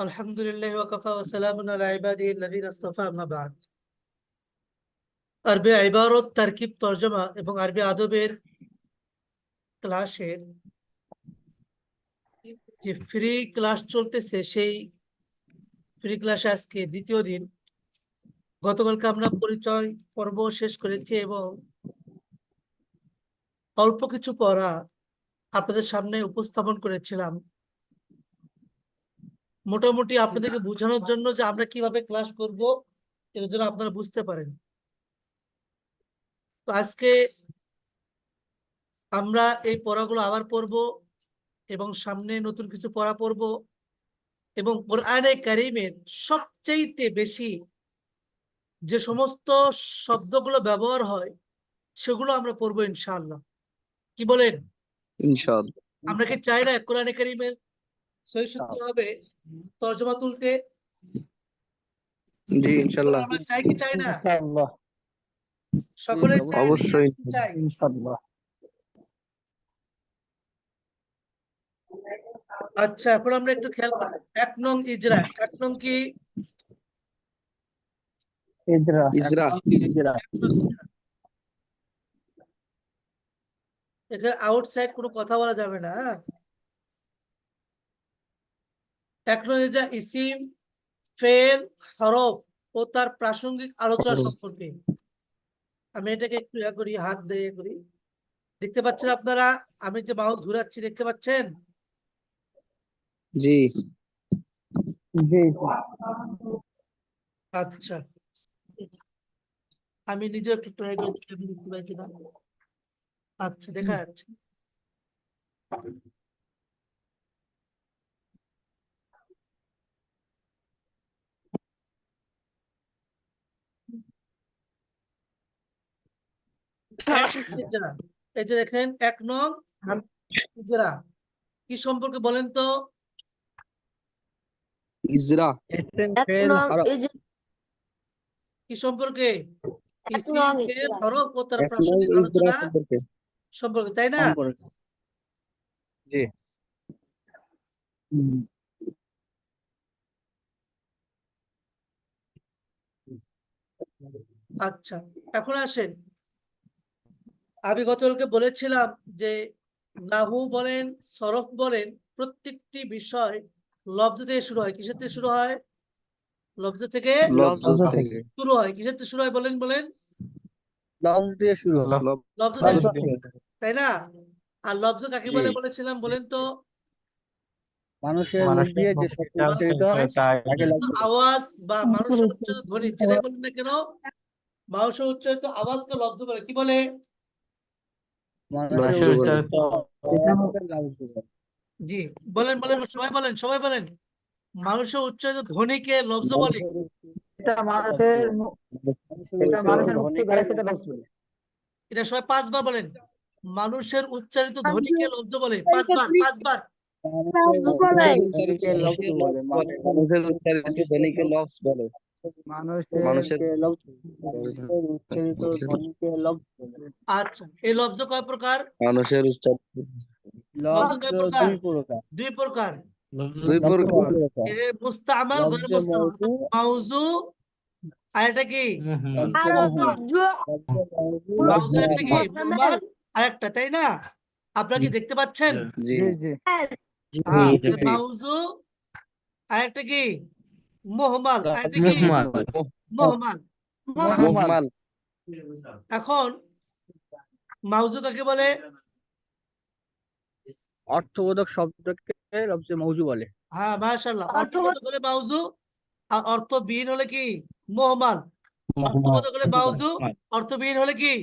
আলহামদুলিল্লাহ ওয়া কাফা ওয়া সালামুন আলা ইবাদিহি আল্লাযীনা ইসতাফা, আম্মা বা'দ। আরবি ইবারত, তারকিব, তরজমা এবং আরবি আদবের ক্লাসের যে ফ্রি ক্লাস চলতেছে, সেই ফ্রি ক্লাসে আজকে দ্বিতীয় দিন। গতকালকে আমরা পরিচয় পর্ব শেষ করেছি এবং অল্প কিছু পড়া আপনাদের সামনে উপস্থাপন করেছিলাম, মোটামুটি আপনাদেরকে বোঝানোর জন্য যে আমরা কিভাবে ক্লাস করব, এর জন্য আপনারা বুঝতে পারেন। তো আজকে আমরা এই পড়াগুলো আবার পড়ব এবং সামনে নতুন কিছু পড়া পড়ব এবং কোরআনে কারীমের সবচাইতে বেশি যে সমস্ত শব্দগুলো ব্যবহার হয় সেগুলো আমরা পড়বো ইনশাআল্লাহ। কি বলেন? ইনশাআল্লাহ। আমরা কি চাই না কোরআনে কারীমের সহি শুদ্ধভাবে তরজমা তুলতে? জি ইনশাআল্লাহ। আমরা চাই কি চাই না? ইনশাআল্লাহ। সকলে চাই? অবশ্যই চাই। ইনশাআল্লাহ। আচ্ছা, এখন আমরা একটু খেয়াল করি। 1 নং ইজরা। 1 নং কি? ইজরা। ইজরা। ইজরা। 1 নং ইজরা। এখানে আউটসাইড কোনো কথা বলা যাবে না, হ্যাঁ? 1 নং ইজরা ইসিম, ফেল, হরফ ও তার প্রাসঙ্গিক আলোচনা সম্পর্কে। আমি এটাকে একটু করি, হাত দিয়ে করি। দেখতে পাচ্ছেন আপনারা? আমি যে মাউস ঘুরাচ্ছি, দেখতে পাচ্ছেন? জি জি। আচ্ছা, আমি নিজে একটু ট্রাই করে দেখি আমি দেখতে পাই কিনা। আচ্ছা, দেখা যাচ্ছে। ইজরা। এই যে দেখেন 1 নং ইজরা কি সম্পর্কে বলেন তো? ইজরা ইসিম, ফেল, হরফ। কি সম্পর্কে? ইসিম, ফেল, হরফ ও তার 1 নং প্রাসঙ্গিক ইজরা আলোচনা সম্পর্কে। সম্পর্কে, তাই না? জি। আচ্ছা, এখন আসেন, আমি গতকালকে বলেছিলাম যে নাহু বলেন, সরফ বলেন, প্রত্যেকটি বিষয় লব্ধ থেকে শুরু হয়। কিসের থেকে শুরু হয়? লব্ধ থেকে লফজ থেকে। শুরু হয়। কিসের থেকে শুরু হয় বলেন বলেন? লফজ দিয়ে শুরু হলো। লব্ধ থেকে লফজ শুরু থেকে। হয়, তাই না? আর লব্ধ কাকে জি। বলে বলেছিলাম বলেন তো? মানুষের মুখ দিয়ে যে শব্দ উচ্চারিত হয় তাকে লফজ বলে। আওয়াজ বা মানুষের উচ্চারিত ধ্বনি, যেটাই বলেন না কেন, মানুষের উচ্চারিত আওয়াজকে লব্ধ বলে। কি বলে? মানুষের লফজ বলে। উচ্চারিত আওয়াজকে লফজ বলে। জি, বলেন বলেন, সবাই বলেন, সবাই বলেন। মানুষের উচ্চারিত ধ্বনিকে লব্ধ বলে। এটা মানুষের মুক্তি করে সেটা লফজ বলে। এটা সবাই 5 বার বলেন। মানুষের উচ্চারিত ধ্বনিকে লব্ধ বলে। 5 বার, 5 বার। মানুষের লফজ বলে। মানুষের উচ্চারিত ধ্বনিকে লফজ বলে। মানুষের উচ্চারিত ধ্বনিকে লফজ বলে। আচ্ছা, এই লব্ধ কয় প্রকার? মানুষের উচ্চারিত লব্ধ কয় প্রকার? 2 প্রকার। 2 প্রকার। দুই লফজ প্রকার। 2 প্রকার। এর মুস্তামাল, গয়র লফজ মুস্তামাল। মওজু, মাউজু আর এটা কি? লফজ মুহমাল। মাউজু একটা কি? মুহমাল আর একটা, তাই না? আপনারা কি দেখতে পাচ্ছেন? জি জি জি। হ্যাঁ, মাউজু আর একটা কি? মুহমাল আর একটা কি? মুহমাল। মুহমাল। এখন মাউজু কাকে বলে? অর্থবোধক শব্দকে লফজে মওজু বলে। হ্যাঁ, মাশাআল্লাহ। অর্থবোধক হলে মাউজু আর অর্থবিহীন হলে কি? মুহমাল। অর্থবোধক হলে মাউজু, অর্থবিহীন হলে কি?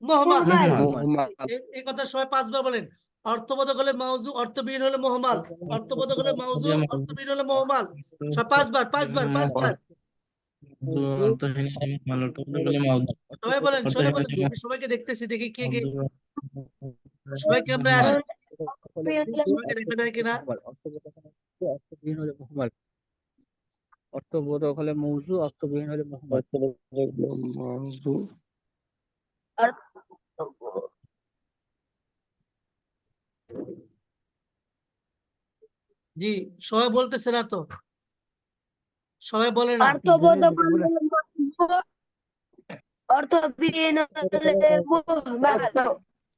মুহমাল। মুহমাল। এই কথা সবাই 5 বার বলেন। অর্থবোধক হলে মাউজু, অর্থবিহীন হলে মুহমাল। অর্থবোধক হলে মাউজু, অর্থবিহীন হলে মুহমাল। সব 5 বার, 5 বার, 5 বার। সবাই বলেন, সবাই বলেন। আমি সবাইকে দেখতেছি, দেখি কে কে সবাই ক্যামেরায় আসে। সবাইকে দেখা যায় কিনা? অর্থবিহীন হলে মুহমাল। অর্থবোধক হলে মওজু, অর্থবিহীন হলে মুহমাল। জি, সবাই বলতেছে না তো, সবাই বলে না। অর্থবোধক হলে মজবুত, অর্থবিহীন হলে মুহমাল,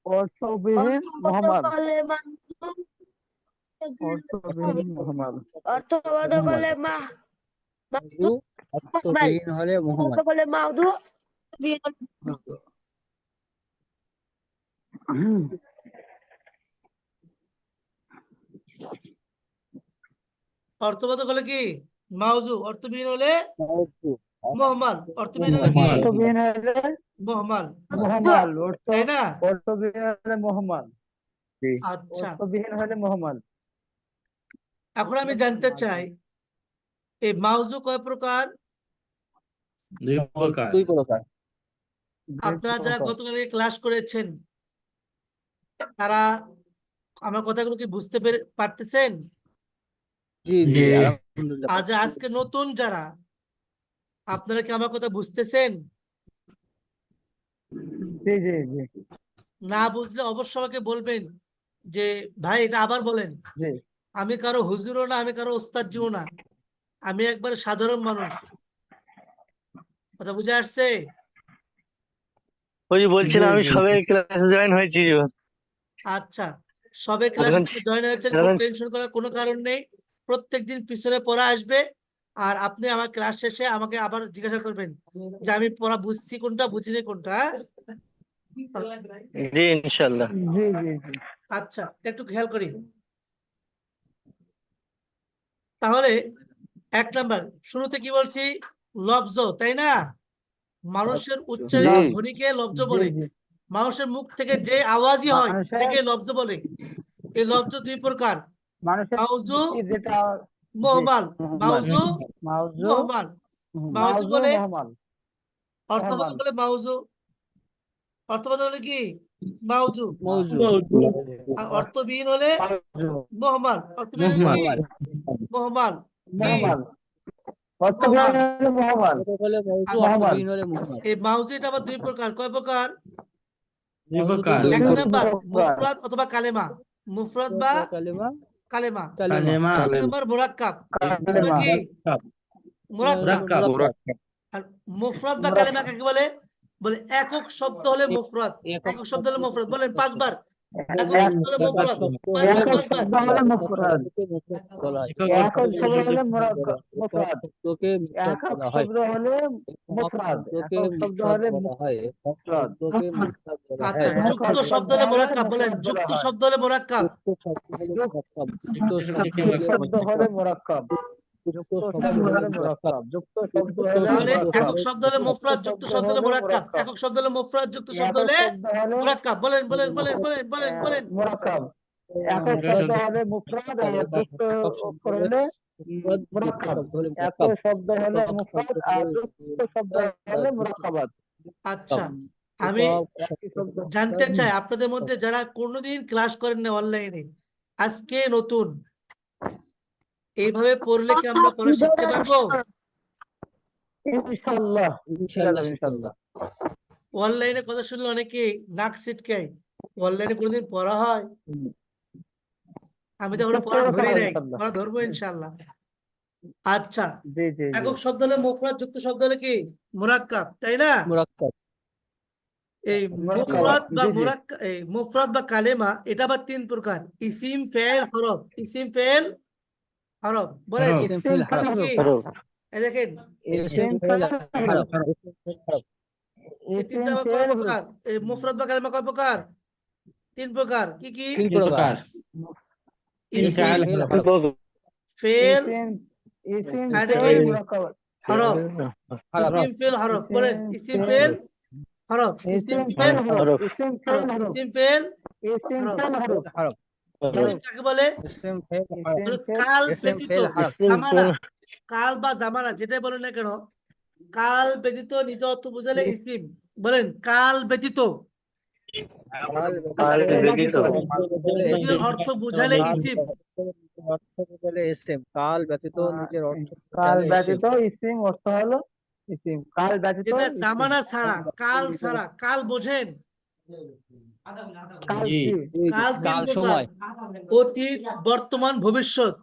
অর্থবিহীন অর্থবোধক মোহাম্মদ হলে মানসুব, অর্থবিহীন মোহাম্মদ অর্থবোধক হলে মাহজুব, অর্থবিহীন হলে মোহাম্মদ অর্থবোধক হলে মাউদু, বিহীন হলে অর্থবোধক হলে কি মাউজু, অর্থবিহীন হলে মুহমাল, অর্থবিহীন হলে কি অর্থবিহীন হলে মুহমাল, মোহাম্মদ তাই না? অর্থবিহীন হলে মোহাম্মদ আচ্ছা, অর্থবিহীন হলে মোহাম্মদ এখন আমি জানতে চাই এই মাউজু কয় প্রকার? দুই প্রকার আপনারা যারা গতকাল ক্লাস করেছেন তারা আমার কথাগুলো কি বুঝতে পারতেছেন? জি জি আলহামদুলিল্লাহ আর যে আজকে নতুন যারা, আপনারা কি আমার কথা বুঝতেছেন? জি জি জি না বুঝলে অবশ্যই আমাকে বলবেন যে ভাই এটা আবার বলেন। জি আমি কারো হুজুরও না, আমি কারো ওস্তাদজিও না, আমি একবার সাধারণ মানুষ। কথা বুঝে আসছে? ওই বলছিলাম আমি জি, সবে ক্লাসে জয়েন হয়েছি। আচ্ছা, সবে ক্লাসে এখন- জয়েন হয়েছেন, কোনো টেনশন করার কোনো কারণ নেই। প্রত্যেকদিন পিছনে পড়া আসবে, আর আপনি আমার ক্লাস শেষে আমাকে আবার জিজ্ঞাসা করবেন যে আমি পড়া বুঝছি কোনটা, বুঝিনি কোনটা। হ্যাঁ? জি ইনশাল্লাহ। জি জি জি আচ্ছা, একটু খেয়াল করি তাহলে। 1 নাম্বার শুরুতে কি বলছি? লব্জ, তাই না? মানুষের উচ্চারিত জি। ধ্বনিকে লব্জ জি, বলে। জি। মানুষের মুখ থেকে যে আওয়াজই হয় মানুষের- সেটাকে লব্জ বলে। এই লব্জ 2 প্রকার, মানুষের মাউজু, যেটা মুহমাল। মাউজু, মাউজু মুহমাল। মাউজু মাউজু বলে মোহাম্মদ অর্থবোধক বলে মাউজু, অর্থবোধক হলে কি মাউজু, মৌজু আর অর্থবিহীন হলে মুহমাল, অর্থবিহীন হলে কি মুহমাল। কি মোহাম্মদ মুহমাল। মোহাম্মদ অর্থবিহীন হলে মোহাম্মদ। এই মাউজু এটা আবার 2 প্রকার। কয় প্রকার? দুই প্রকার 1 দুই নাম্বার প্রকার। মুফরাদ অথবা কালেমা। মুফরাদ বা কালিমা কালেমা। কালেমা 2 নাম্বার মুরাক্কাব। কালেমা কি মুরাক্কাব। মুরাক্কাব আর মুফরাদ বা কালেমা কাকে বলে? বলে একক শব্দ হলে মুফরাদ, একক শব্দ হলে মুফরাদ। বলেন 5 বার। একক শব্দ হলে মুফরাদ, 5 বার, 5 বার। শব্দ হলে মুফরাদ বলা হয়। একক শব্দ হলে মুফরাদ একক শব্দ হলে মুফরাদ একক শব্দ হলে মুফরাদ আচ্ছা, হ্যাঁ, যুক্ত একক শব্দ হলে মুরাক্কাব। বলেন মুফরাদ যুক্ত বলা হয়। শব্দ হলে মুরাক্কাব। শব্দ হলে মুরাক্কাব যুক্ত শব্দ হলে মুরাক্কাব যুক্ত শব্দ হলে তাহলে মুরাক্কাব। একক শব্দ হলে মুফরাদ, যুক্ত শব্দ হলে মুরাক্কাব। একক শব্দ হলে মুফরাদ, যুক্ত শব্দ হলে একক শব্দ হলে মুরাক্কাব। বলেন বলেন বলেন বলেন বলেন বলেন। মুরাক্কাব একক শব্দ হলে মুফরাদ আর যুক্ত অক্ষর হলে মুরাক্কাব একক শব্দ হলে মুফরাদ আর যুক্ত শব্দ হলে মুরাক্কাবাত। আচ্ছা, আমি জানতে চাই আপনাদের মধ্যে যারা কোনোদিন ক্লাস করেন না অনলাইনে, আজকে নতুন, এইভাবে পড়লে কি আমরা পড়া শিখতে পারবো? ইনশাআল্লাহ ইনশাআল্লাহ অনলাইনে কথা শুনলে অনেকে নাক ছিটকায়। অনলাইনে কোনোদিন পড়া হয়? আমি তো এখনো পড়া ধরি নাই, পড়া ধরবো ইনশাআল্লাহ। আচ্ছা, জি জি জি একক শব্দ হলে মুফরাদ, যুক্ত শব্দ হলে কি মুরাক্কাব, তাই না? মুরাক্কাব এই মুফরাদ বা এই মুফরাদ বা কালেমা এটা আবার 3 প্রকার। ইসিম, ফেল, হরফ। ইসিম, ফেল, হরফ। বলেন ইসম ফিল হরফ কি? এই দেখেন ইসম ফিল হরফ এই 3টা কয় প্রকার? এই মুফরাদ বা কালেমা কয় প্রকার? 3 প্রকার। কি কি? 3 প্রকার ইসিম, ফেল, ইসিম আর ফেল কি? মুরাক্কাব হরফ। ইসিম, ফেল, হরফ। বলেন ইসিম, ফেল, হরফ। ইসিম, ফেল, হরফ। ইসিম ফেল হরফ ইসিম, ফেল, ইসিম হরফ। ফেল হরফ হরফ ইসিম কাকে বলে? ইসম ফিল হরফ বলে কাল ইসম ব্যতীত, ফেল হরফ জামানা, কাল বা জামানা যেটাই বলেন না কেন, কাল ব্যতীত নিজ অর্থ বোঝালে ইসিম। বলেন কাল ব্যতীত নিজের অর্থ বুঝালে ইসিম। কাল ব্যতীত নিজের অর্থ কাল বোঝালে ব্যতীত ইসিম অর্থ হলো ইসিম কাল ব্যতীত যেটা ইসিম। জামানা ছাড়া, কাল ছাড়া। কাল বোঝেন? কাল জি। কি? কাল 3 কাল প্রকার, সময় অতীত, বর্তমান, ভবিষ্যৎ।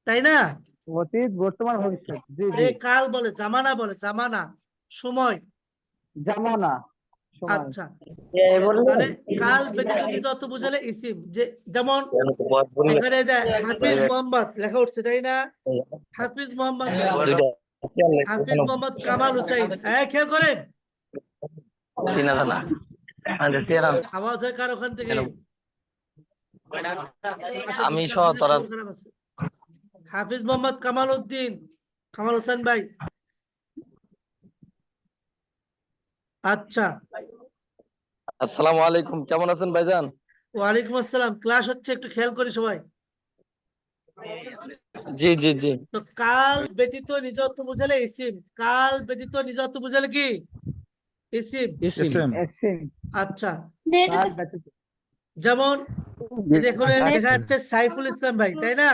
তাই না? অতীত, বর্তমান, ভবিষ্যৎ। জি জি। এ কাল বলে, জামানা বলে, জামানা সময়। জামানা, সময়। আচ্ছা, তাহলে কাল ব্যতীত নিজ অর্থ বুঝালে ইসিম, যে যেমন এখানে হাফিজ মোহাম্মদ লেখা উঠছে, তাই না? হাফিজ মোহাম্মদ ভাই, হাফিজ মোহাম্মদ কামাল হুসাইন, খেয়াল করেন আওয়াজ হয় কার ওখান থেকে? আমি সহ তোরা খবর খারাপ আছে। হাফিজ মোহাম্মদ কামাল উদ্দিন, কামাল হোসেন ভাই। আচ্ছা, আসসালামু আলাইকুম, কেমন আছেন ভাইজান? ওয়ালাইকুম আসসালাম। ক্লাস হচ্ছে, একটু খেয়াল করি সবাই। জি জি জি। তো কাল ব্যতীত নিজ অর্থ বুঝালে ইসিম, কাল ব্যতীত নিজ অর্থ বুঝালে কি? ইসিম। ইসিম। এসিম। আচ্ছা, কাল ব্যতীত। যেমন এই যে এখানে জি দেখা যাচ্ছে সাইফুল ইসলাম ভাই, তাই না?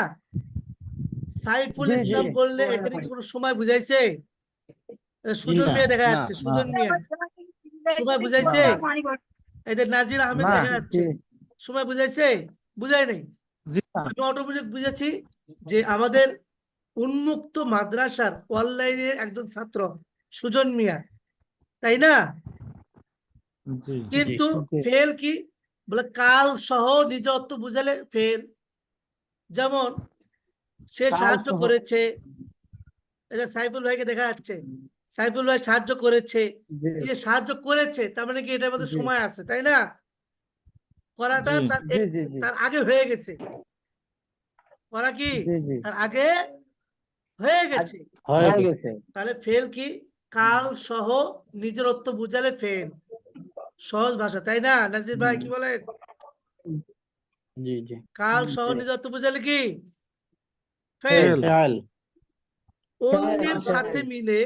সাইফুল জি। ইসলাম বললে এখানে কি কোনো সময় বুঝাইছে? সুজন না, মিয়া দেখা না, যাচ্ছে, সুজন মিয়া সময় বুঝাইছে? এদের নাজির আহমেদ না। দেখা যাচ্ছে, জি সময় বুঝাইছে? বুঝাই নাই। জি না। আমি অটোমেটিক বুঝেছি যে আমাদের উন্মুক্ত মাদ্রাসার অনলাইনের একজন ছাত্র সুজন মিয়া, তাই না? জি কিন্তু জি। ফেল কি বলে? কাল সহ নিজ অর্থ বুঝালে ফেল। যেমন সে কাল সাহায্য সহ। করেছে, এই যে সাইফুল ভাইকে দেখা যাচ্ছে, সাইফুল ভাই সাহায্য করেছে। জি এই যে সাহায্য করেছে, তার মানে কি এটার মধ্যে জি সময় আছে, তাই না? করাটা জি। তার জি জি জি তার আগে হয়ে গেছে। করা কি জি জি। তার আগে হয়ে গেছে। হয়ে গেছে। তাহলে ফেল কি? কাল সহ নিজের অর্থ বুঝালে ফেল। সহজ ভাষা, তাই না নাজির ভাই, কি বলেন? জি জি। কাল সহ নিজের অর্থ বুঝালে কি? ফেল। ফেল। ফেল। অন্যের ফেল। সাথে মিলে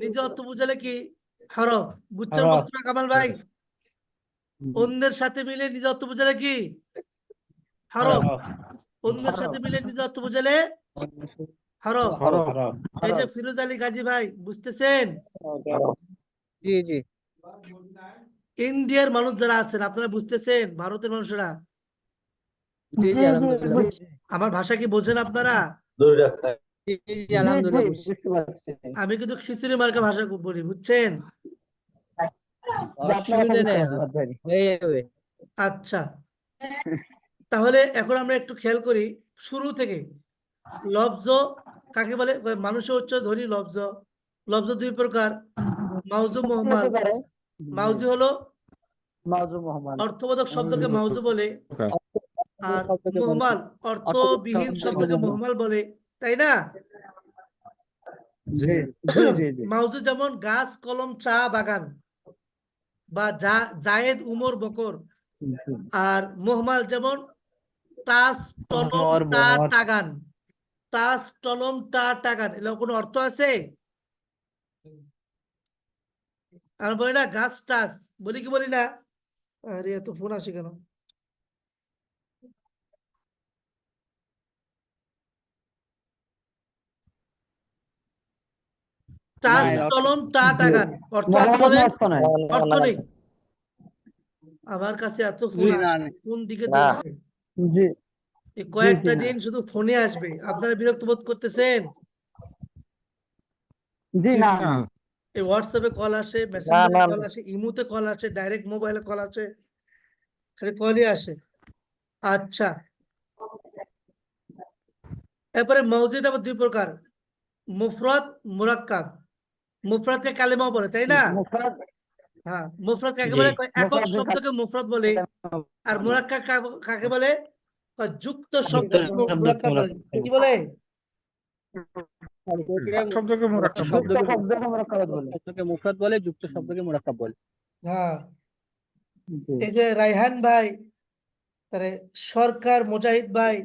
নিজের অর্থ বুঝালে কি? হরফ। বুঝছেন হরফ। মোস্তফা কামাল ভাই? অন্যের সাথে মিলে নিজের অর্থ বুঝালে কি? হরফ। অন্যের সাথে মিলে নিজের অর্থ বুঝালে হরফ। হরফ। এই যে ফিরোজ আলী গাজী ভাই, বুঝতেছেন? জি জি। ইন্ডিয়ার মানুষ যারা আছেন, আপনারা বুঝতেছেন? ভারতের মানুষরা জি জি আলহামদুলিল্লাহ। আমার ভাষা কি বোঝেন আপনারা? জি জি জি আলহামদুলিল্লাহ। বুঝতে পারছি। আমি কিন্তু খিচুড়ি মার্কা ভাষা খুব বলি, বুঝছেন? যে আপনারা অসুবিধা নেই, বুঝতে পারছেন। হয়ে যাবে। আচ্ছা, তাহলে এখন আমরা একটু খেয়াল করি শুরু থেকে। লফজ কাকে বলে? মানুষের উচ্চারণ লফজ। লফজ দুই প্রকার, মাউজু মুহম্মাল। পারে। মাউজু হলো মাউজু মোহাম্মদ। অর্থবোধক শব্দকে মাউজু বলে, আর মুহম্মাল অর্থবিহীন শব্দকে মুহম্মাল বলে, তাই না? জি জি জি জি। মাউজু যেমন গাছ, কলম, চা বাগান, বা জায়েদ, উমর, বকর। আর মুহম্মাল যেমন টাস, টলম, টা, টাগান। টাস, টলম, টা, টাগান, এগুলো কোনো অর্থ আছে? আর বলি না গাছ টাস, বলি কি বলি না? আরে এত ফোন আসে কেন? টাস, টলম, টা, টাগান, অর্থ আছে বলেন? অর্থ নাই। অর্থ নেই। আমার কাছে এত ফোন জি আসে, কোন দিকে না। দৌড়বে? জি এই কয়েকটা জি, না। দিন শুধু ফোনে আসবে, আপনারা বিরক্ত বোধ করতেছেন? জি না। এই হোয়াটসঅ্যাপে কল আসে, না মেসেঞ্জারে না কল আসে, ইমুতে কল আসে, ডাইরেক্ট মোবাইলে কল আসে, খালি কলই আসে। আচ্ছা, এরপরে মসজিদ আবার দুই প্রকার, মুফরদ, মুরাক্কাব। মুফরদকে কালেমাও বলে, তাই না? মুফরাদ। হ্যাঁ, মুফরদ কাকে জি। বলে? একক মুফরাদের শব্দকে মুফরদ বলে। আর মুরাক্কাব কাকে বলে? যুক্ত শব্দকে মুরাক্কাব বলে। কি বলে? শব্দকে যুক্ত শব্দকে শব্দকে মুরাক্কাবাত বলে। শব্দকে মুফরাদ বলে, যুক্ত শব্দকে মুরাক্কাব বলে। হ্যাঁ, জি এই যে রায়হান ভাই, তারে সরকার, মুজাহিদ ভাই,